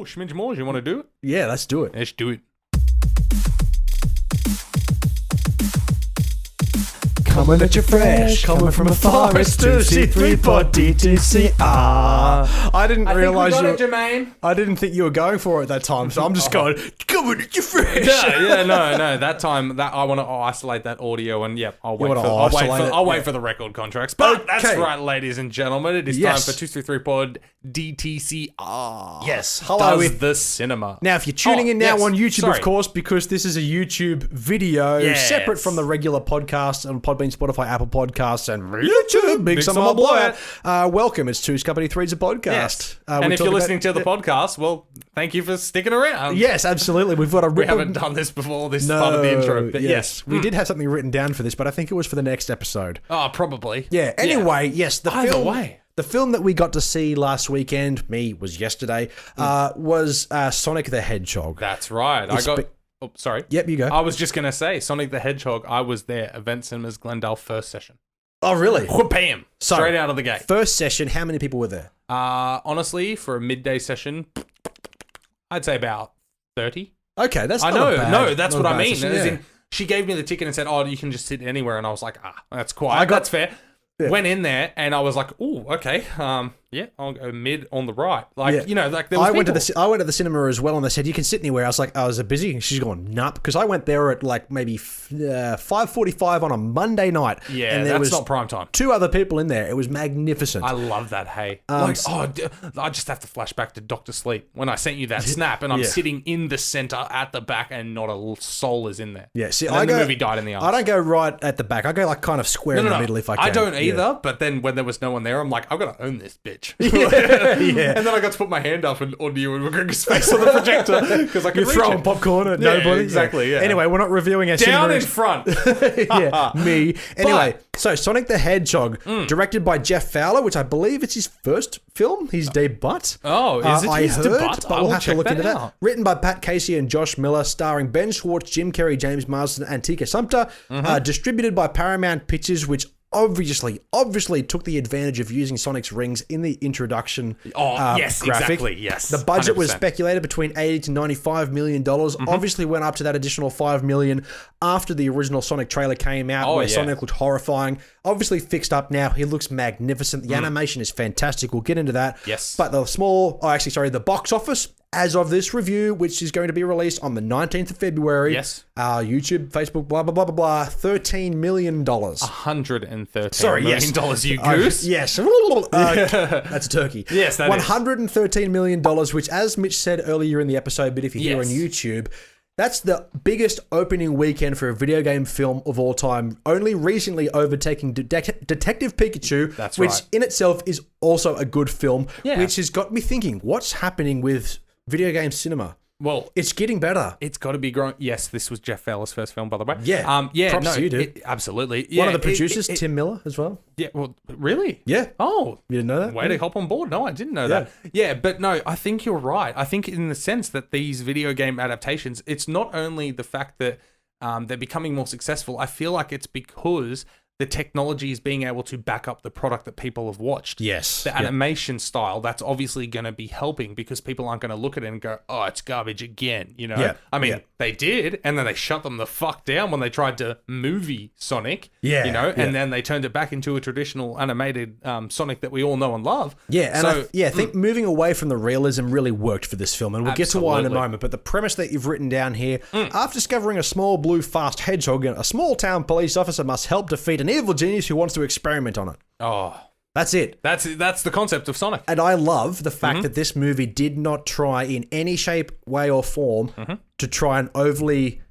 Oh, Schminge Moors, you want to do it? Yeah, let's do it. Let's do it. Coming at you fresh, coming from a forest to C3 Pod DTCR. I didn't realise you. Jermaine. I didn't think you were going for it at that time, so I'm just going, coming at you fresh. No. That time, that I want to isolate that audio, and I'll wait for the record contracts. But that's right, ladies and gentlemen, it is time for 233 Pod DTCR. Yes, hello with the cinema. Now, if you're tuning in now on YouTube, of course, because this is a YouTube video separate from the regular podcast on Podbean, Spotify, Apple Podcasts, and YouTube, Big Summer Blowout. Welcome, it's 2 Scuppity 3's a podcast. Yes. And if you're listening to the podcast, well, thank you for sticking around. Yes, absolutely. We've got we haven't done this before, this part of the intro. But yes. We did have something written down for this, but I think it was for the next episode. Oh, probably. Yeah, anyway, yes, Either way. The film that we got to see last weekend, was yesterday, was Sonic the Hedgehog. That's right. Sorry. Yep, you go. I was just going to say, Sonic the Hedgehog, I was there, Event Cinemas Glendale, first session. Oh, really? Bam! Straight out of the gate. First session, how many people were there? Honestly, for a midday session, I'd say about 30. Okay, that's not bad. No, that's what I mean. Session, As in, she gave me the ticket and said, you can just sit anywhere. And I was like, that's quiet. That's fair. Yeah. Went in there and I was like, oh, okay. I'll go mid on the right. There was I went to the cinema as well, and they said you can sit anywhere. I was like, is it busy? And she's going, nah, because I went there at like maybe 5:45 on a Monday night. Yeah, and that's not prime time. 2 other people in there. It was magnificent. I love that. Hey, I just have to flash back to Dr. Sleep when I sent you that snap, and I'm sitting in the center at the back, and not a soul is in there. Yeah, see, the movie died in the arms. I don't go right at the back. I go like kind of square in the middle if I can. I don't either. But then when there was no one there, I'm like, I've got to own this bitch. Yeah. And then I got to put my hand up and on you and McGregor's face on the projector because I could You're throwing popcorn at nobody. Exactly. Yeah. Anyway, we're not reviewing our down in front. Me. Anyway, so Sonic the Hedgehog, directed by Jeff Fowler, which I believe it's his first film, his debut. Oh, is it his debut? But we'll have to look into that. Written by Pat Casey and Josh Miller, starring Ben Schwartz, Jim Carrey, James Marsden, and Tika Sumpter. Distributed by Paramount Pictures, which obviously took the advantage of using Sonic's rings in the introduction graphic. Exactly, yes. The budget 100%. Was speculated between $80 to $95 million. Obviously went up to that additional $5 million after the original Sonic trailer came out, where Sonic looked horrifying. Obviously fixed up now. He looks magnificent. The animation is fantastic. We'll get into that. Yes. But the box office, as of this review, which is going to be released on the 19th of February. Yes. YouTube, Facebook, blah, blah, blah, blah, blah. $13 million. $113 million, you goose. Yes. That's a turkey. Yes, that $113 million, which, as Mitch said earlier in the episode, but if you're here on YouTube, that's the biggest opening weekend for a video game film of all time, only recently overtaking Detective Pikachu, which in itself is also a good film, which has got me thinking, what's happening with video game cinema? Well, it's getting better. It's got to be growing. Yes, this was Jeff Fowler's first film, by the way. Yeah. Props to you, dude. Absolutely. One of the producers, Tim Miller, as well. Yeah. Well, really? Yeah. Oh, you didn't know that? Way to hop on board. No, I didn't know that. Yeah, but no, I think you're right. I think in the sense that these video game adaptations, it's not only the fact that they're becoming more successful. I feel like it's because the technology is being able to back up the product that people have watched. Yes. The animation style, that's obviously going to be helping because people aren't going to look at it and go, oh, it's garbage again, you know? Yeah. I mean, they did, and then they shut them the fuck down when they tried to movie Sonic, you know? And then they turned it back into a traditional animated Sonic that we all know and love. Yeah, and I think moving away from the realism really worked for this film, and we'll get to why in a moment. But the premise that you've written down here, after discovering a small blue fast hedgehog, a small town police officer must help defeat an evil genius who wants to experiment on it. Oh, that's it. That's the concept of Sonic. And I love the fact that this movie did not try in any shape, way, or form to try and overly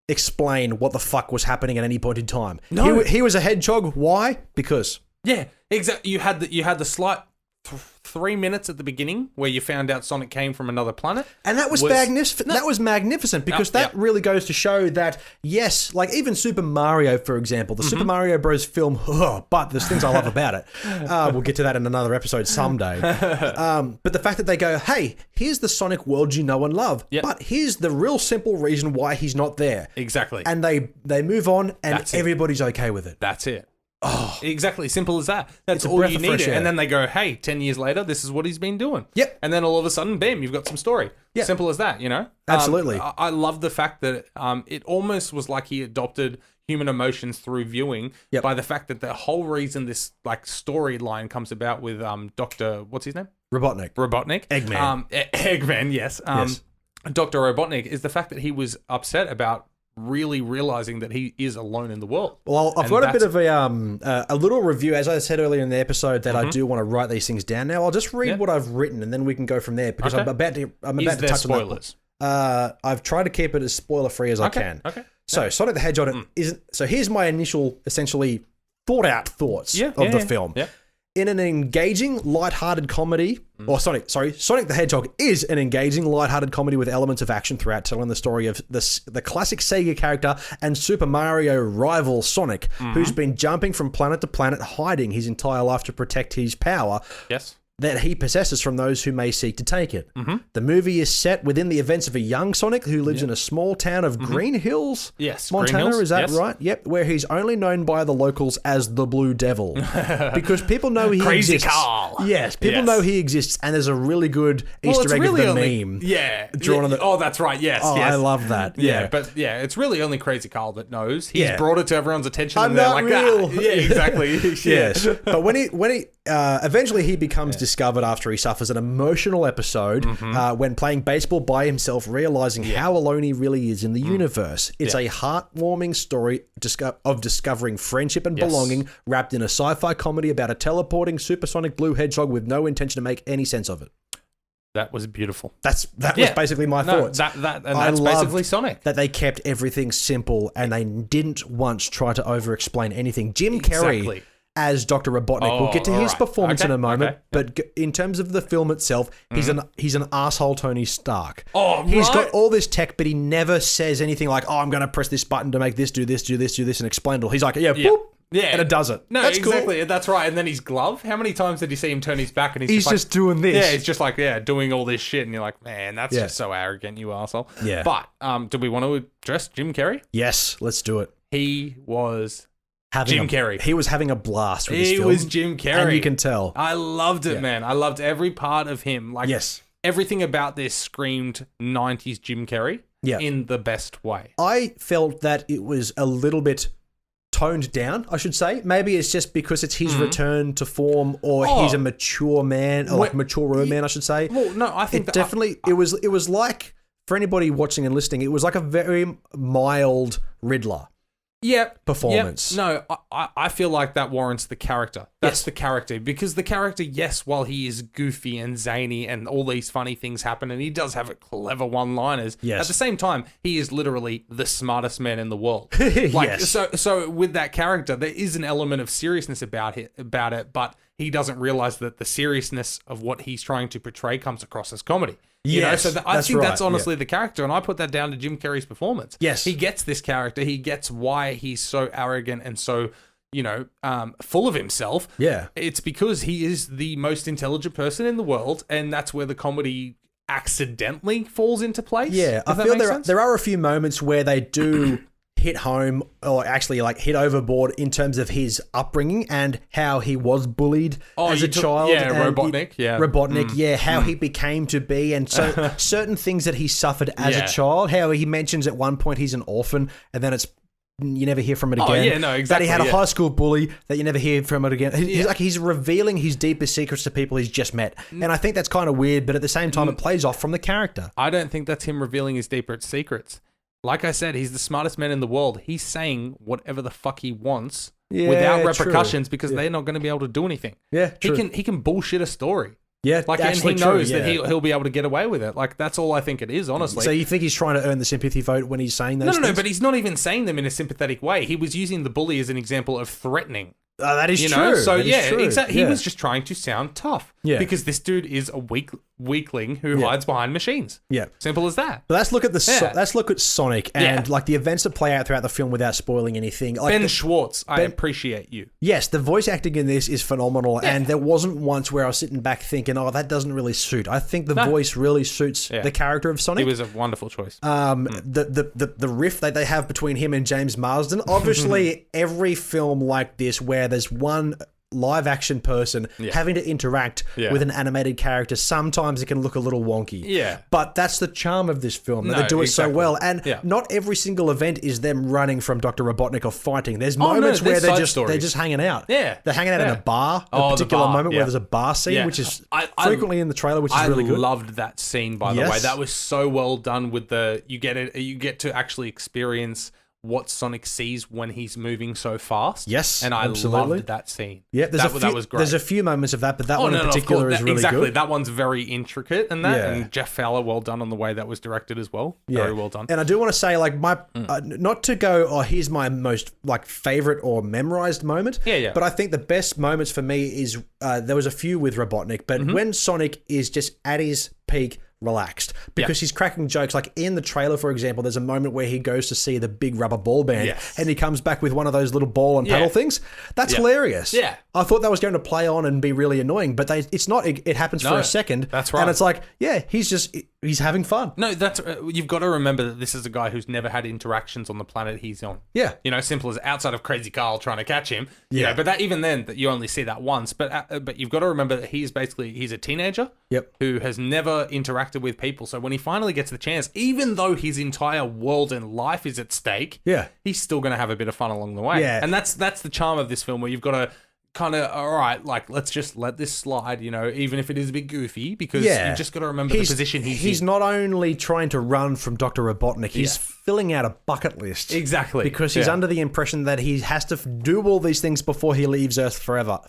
explain what the fuck was happening at any point in time. No, he was a hedgehog. Why? Because exactly. You had the slight 3 minutes at the beginning where you found out Sonic came from another planet, and that was magnificent. That was magnificent because that really goes to show that yes, like even Super Mario, for example, the Super Mario Bros. Film. But there's things I love about it. We'll get to that in another episode someday. But the fact that they go, hey, here's the Sonic world you know and love, but here's the real simple reason why he's not there. Exactly. And they move on, and everybody's okay with it. That's it. Oh, exactly. Simple as that. That's all you need. And then they go, hey, 10 years later, this is what he's been doing. Yep. And then all of a sudden, bam, you've got some story. Yep. Simple as that, Absolutely. I love the fact that it almost was like he adopted human emotions through viewing by the fact that the whole reason this like storyline comes about with Dr. What's his name? Robotnik. Eggman. Eggman, yes. Yes. Dr. Robotnik is the fact that he was upset about really realizing that he is alone in the world. Well, I've got a bit of a little review, as I said earlier in the episode, that I do want to write these things down. Now, I'll just read what I've written, and then we can go from there, because I'm about to touch spoilers? on that. I've tried to keep it as spoiler-free as I can. Okay. So, Sonic the Hedgehog isn't... So, here's my initial, essentially, thought-out thoughts of the film. Yeah. In an engaging, light-hearted comedy, Sonic the Hedgehog is an engaging, light-hearted comedy with elements of action throughout, telling the story of the classic Sega character and Super Mario rival Sonic, who's been jumping from planet to planet, hiding his entire life to protect his power. Yes. That he possesses from those who may seek to take it. The movie is set within the events of a young Sonic who lives in a small town of Green Hills, Montana. Green Hills, is that right? Yep, where he's only known by the locals as the Blue Devil, because people know he Crazy exists. Carl. Yes, people know he exists, and there's a really good Easter egg of the meme. Yeah, drawn on the. Oh, that's right. Yes, yes. I love that. Yeah, but it's really only Crazy Carl that knows. He's brought it to everyone's attention, and they're like, real. Yeah, exactly. Yes, but when he eventually he becomes discovered after he suffers an emotional episode when playing baseball by himself, realizing how alone he really is in the universe. It's a heartwarming story of discovering friendship and belonging, wrapped in a sci-fi comedy about a teleporting supersonic blue hedgehog with no intention to make any sense of it. That was beautiful. That was basically my thoughts. That's basically Sonic. That they kept everything simple and they didn't once try to over-explain anything. Jim Carrey as Dr. Robotnik. We'll get to his performance in a moment, but in terms of the film itself, he's an asshole Tony Stark. He's got all this tech, but he never says anything like, "Oh, I'm going to press this button to make this do this, and explain it all." He's like, boop. Yeah, and it does it. No, that's exactly. Cool. That's right. And then his glove. How many times did you see him turn his back and he's just doing this? Yeah, he's just like doing all this shit, and you're like, man, that's just so arrogant, you asshole. Yeah. But do we want to address Jim Carrey? Yes, let's do it. He was Jim Carrey. He was having a blast with this film. He was Jim Carrey. And you can tell. I loved it, man. I loved every part of him. Like, everything about this screamed 90s Jim Carrey in the best way. I felt that it was a little bit toned down, I should say. Maybe it's just because it's his return to form, or he's a mature man, or mature man, I should say. Well, no, I think it was like, for anybody watching and listening, it was like a very mild Riddler. Performance. No, I feel like that warrants the character. That's the character. Because the character, yes, while he is goofy and zany and all these funny things happen, and he does have clever one-liners, at the same time, he is literally the smartest man in the world. So with that character, there is an element of seriousness about it, but he doesn't realize that the seriousness of what he's trying to portray comes across as comedy. So I think that's honestly the character, and I put that down to Jim Carrey's performance. Yes. He gets this character. He gets why he's so arrogant and so, full of himself. Yeah. It's because he is the most intelligent person in the world, and that's where the comedy accidentally falls into place. Yeah, I feel there are a few moments where they do hit home, or actually like hit overboard in terms of his upbringing and how he was bullied as a child. Robotnik. How he became to be, and so certain things that he suffered as a child. How he mentions at one point he's an orphan, and then you never hear from it again. That he had a high school bully that you never hear from it again. He's revealing his deepest secrets to people he's just met, and I think that's kind of weird. But at the same time, it plays off from the character. I don't think that's him revealing his deepest secrets. Like I said, he's the smartest man in the world. He's saying whatever the fuck he wants without repercussions because they're not going to be able to do anything. Yeah, true. He can bullshit a story. Yeah, and he knows that he'll be able to get away with it. Like, that's all I think it is, honestly. So you think he's trying to earn the sympathy vote when he's saying those things? No, but he's not even saying them in a sympathetic way. He was using the bully as an example of threatening. That is true. So true. Exactly. He was just trying to sound tough. Yeah. Because this dude is a weakling who hides behind machines. Yeah. Simple as that. But let's look at Sonic and like the events that play out throughout the film without spoiling anything. Like Ben Schwartz, I appreciate you. Yes, the voice acting in this is phenomenal, and there wasn't once where I was sitting back thinking, "Oh, that doesn't really suit." I think the voice really suits the character of Sonic. He was a wonderful choice. The riff that they have between him and James Marsden. Obviously, every film like this where where there's one live action person having to interact with an animated character. Sometimes it can look a little wonky. Yeah. But that's the charm of this film. That they do it so well. And not every single event is them running from Dr. Robotnik or fighting. There's moments where they're just hanging out. Yeah. They're hanging out in a bar. A particular moment where there's a bar scene, which is frequently in the trailer, which is really good. I loved that scene, by the way. That was so well done with you get to actually experience what Sonic sees when he's moving so fast. Yes, and I loved that scene. Yeah, that was great. There's a few moments of that, but that one in particular is really good. That one's very intricate, and Jeff Fowler, well done on the way that was directed as well. Very well done. And I do want to say, like, my not to go, here's my most like favorite or memorized moment. But I think the best moments for me is there was a few with Robotnik, but when Sonic is just at his peak, relaxed, because he's cracking jokes. Like in the trailer, for example, there's a moment where he goes to see the big rubber ball band and he comes back with one of those little ball and paddle things. That's hilarious. Yeah. I thought that was going to play on and be really annoying, but it's not. It happens for a second. That's right. And it's like, he's having fun. No, that's you've got to remember that this is a guy who's never had interactions on the planet he's on. Yeah. Simple as outside of Crazy Carl trying to catch him. Yeah. But that even then, that you only see that once. But you've got to remember that he's a teenager. Who has never interacted with people. So when he finally gets the chance, even though his entire world and life is at stake, he's still going to have a bit of fun along the way. Yeah. And that's the charm of this film, where you've got to kind of, all right, like, let's just let this slide, even if it is a bit goofy, because you just got to remember the position he's in. Not only trying to run from Dr. Robotnik, he's filling out a bucket list. Exactly. Because he's under the impression that he has to do all these things before he leaves Earth forever.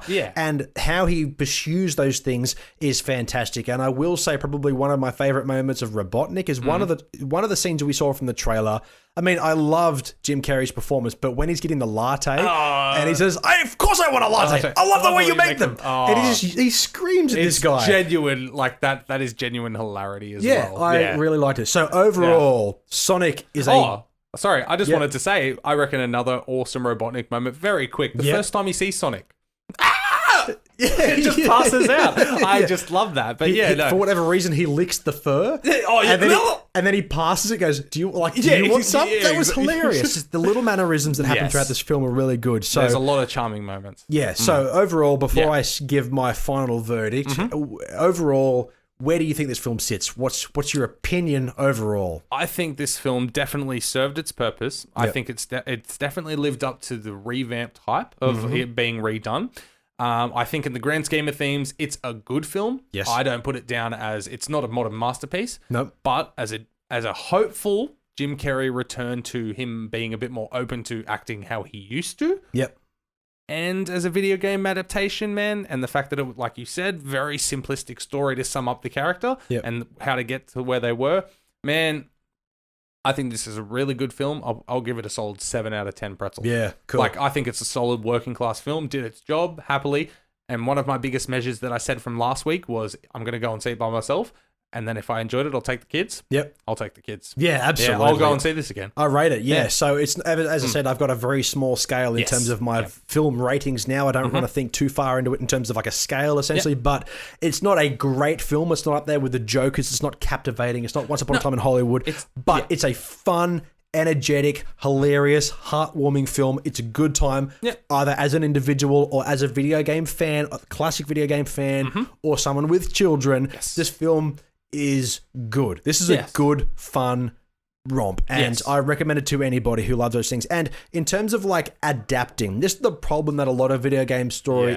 Yeah. And how he pursues those things is fantastic. And I will say probably one of my favorite moments of Robotnik is one of the scenes we saw from the trailer. I mean, I loved Jim Carrey's performance, but when he's getting the latte and he says, of course I want a latte. I love the way you make them. And he screams at this guy. Genuine, like that is genuine hilarity as well. Yeah, I really liked it. So overall, Sonic is sorry, I just wanted to say, I reckon another awesome Robotnik moment, very quick. The first time he sees Sonic. It just passes out. I just love that. But for whatever reason, he licks the fur. And then he passes it, goes, do you want some? That was hilarious. The little mannerisms that happen throughout this film are really good. So there's a lot of charming moments. Yeah. So overall, before I give my final verdict, overall, where do you think this film sits? What's your opinion overall? I think this film definitely served its purpose. I think it's definitely lived up to the revamped hype of it being redone. I think in the grand scheme of things, it's a good film. Yes. I don't put it down as it's not a modern masterpiece. Nope. But as a hopeful Jim Carrey return to him being a bit more open to acting how he used to. Yep. And as a video game adaptation, man, and the fact that it, like you said, very simplistic story to sum up the character and how to get to where they were, man. I think this is a really good film. I'll give it a solid 7 out of 10 pretzels. Yeah, cool. Like, I think it's a solid working class film, did its job happily. And one of my biggest measures that I said from last week was I'm going to go and see it by myself. And then if I enjoyed it, I'll take the kids. Yep. I'll take the kids. Yeah, absolutely. Yeah, I'll go and see this again. I rate it, yeah. So it's, as I said, I've got a very small scale in terms of my film ratings now. I don't want to think too far into it in terms of like a scale, essentially. But it's not a great film. It's not up there with the Jokers. It's not captivating. It's not Once Upon a Time in Hollywood. It's a fun, energetic, hilarious, heartwarming film. It's a good time, either as an individual or as a video game fan, a classic video game fan, or someone with children. Yes. This film is good. This is a good, fun romp, and I recommend it to anybody who loves those things. And in terms of like adapting, this is the problem that a lot of video game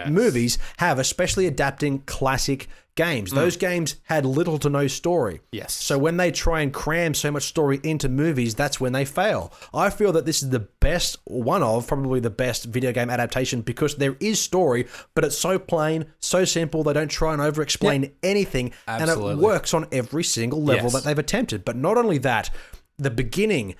movies have, especially adapting classic games. Those games had little to no story. Yes. So when they try and cram so much story into movies, that's when they fail. I feel that this is the best, probably the best video game adaptation, because there is story, but it's so plain, so simple. They don't try and over-explain anything. Absolutely. And it works on every single level that they've attempted. But not only that, the beginning,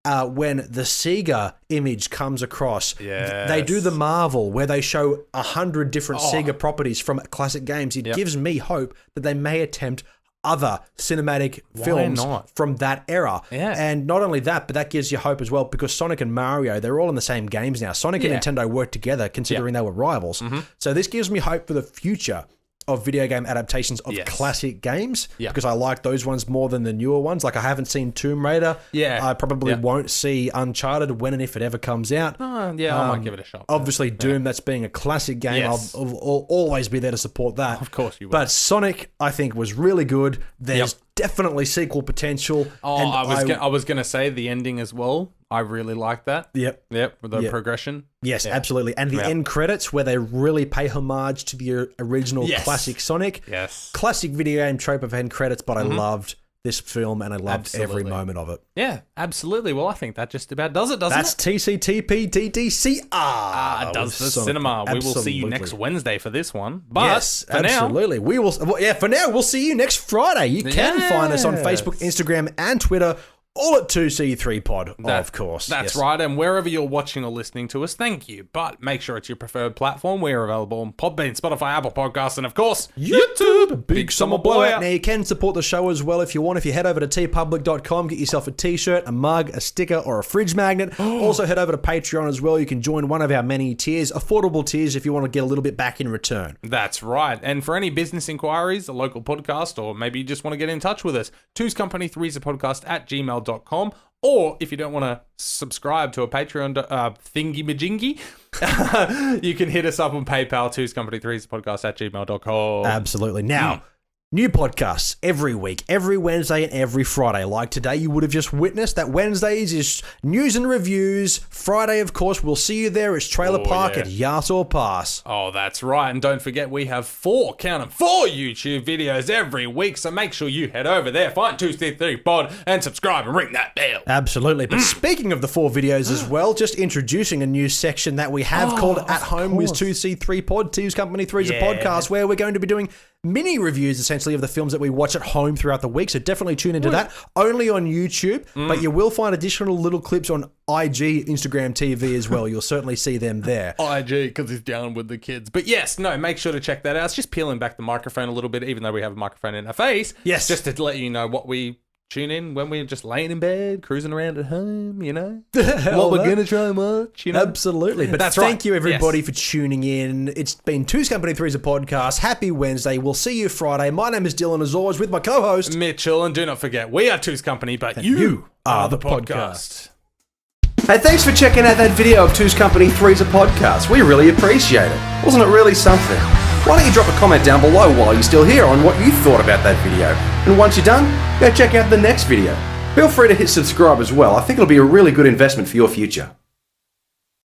when the Sega image comes across, they do the Marvel where they show 100 different Sega properties from classic games. It gives me hope that they may attempt other cinematic films from that era. And not only that, but that gives you hope as well, because Sonic and Mario, they're all in the same games now. Sonic and Nintendo work together, considering they were rivals. So this gives me hope for the future of video game adaptations of classic games because I like those ones more than the newer ones. Like I haven't seen Tomb Raider. Yeah. I probably won't see Uncharted when and if it ever comes out. I might give it a shot. Obviously, Doom, that's being a classic game. Yes. I'll always be there to support that. Of course you will. But Sonic, I think, was really good. There's definitely sequel potential. Oh, I was going to say the ending as well. I really like that. Yep. With the progression. Yes, absolutely. And the end credits where they really pay homage to the original classic Sonic. Yes. Classic video game trope of end credits, but I loved this film and I loved every moment of it. Yeah, absolutely. Well, I think that just about does it, doesn't it? That's TCTP DDCR. It does the cinema. We will see you next Wednesday for this one. But yes, absolutely. We will. For now, we'll see you next Friday. You can find us on Facebook, Instagram, and Twitter. All at 2C3Pod, of course. That's right. And wherever you're watching or listening to us, thank you. But make sure it's your preferred platform. We're available on Podbean, Spotify, Apple Podcasts, and of course, YouTube. Big summer blowout. Now, you can support the show as well if you want. If you head over to tpublic.com, get yourself a t-shirt, a mug, a sticker, or a fridge magnet. Also, head over to Patreon as well. You can join one of our many tiers, affordable tiers, if you want to get a little bit back in return. That's right. And for any business inquiries, a local podcast, or maybe you just want to get in touch with us, Two's Company, Three's a Podcast at gmail.com. Or if you don't want to subscribe to a Patreon thingy-majingy, you can hit us up on PayPal, Two's Company, Three's a Podcast at gmail.com. Absolutely. Now, new podcasts every week, every Wednesday and every Friday. Like today, you would have just witnessed that Wednesdays is news and reviews. Friday, of course, we'll see you there. It's Trailer Park at Yas or Pass. Oh, that's right. And don't forget, we have 4 YouTube videos every week. So make sure you head over there, find 2C3 Pod, and subscribe and ring that bell. Absolutely. But speaking of the 4 videos as well, just introducing a new section that we have called At Home with 2C3 Pod, Two's Company, Three's a Podcast, where we're going to be doing mini reviews essentially of the films that we watch at home throughout the week. So definitely tune into that. Only on YouTube, but you will find additional little clips on IG, Instagram TV as well. You'll certainly see them there. IG, because he's down with the kids. But yes, make sure to check that out. It's just peeling back the microphone a little bit, even though we have a microphone in our face. Yes. Just to let you know what we tune in when we're just laying in bed, cruising around at home, what we're going to try and watch, Absolutely. But thank you, everybody, for tuning in. It's been Two's Company, Three's a Podcast. Happy Wednesday. We'll see you Friday. My name is Dylan, as always, with my co-host, Mitchell. And do not forget, we are Two's Company, but you are the podcast. Hey, thanks for checking out that video of Two's Company, Three's a Podcast. We really appreciate it. Wasn't it really something? Why don't you drop a comment down below while you're still here on what you thought about that video. And once you're done, go check out the next video. Feel free to hit subscribe as well. I think it'll be a really good investment for your future.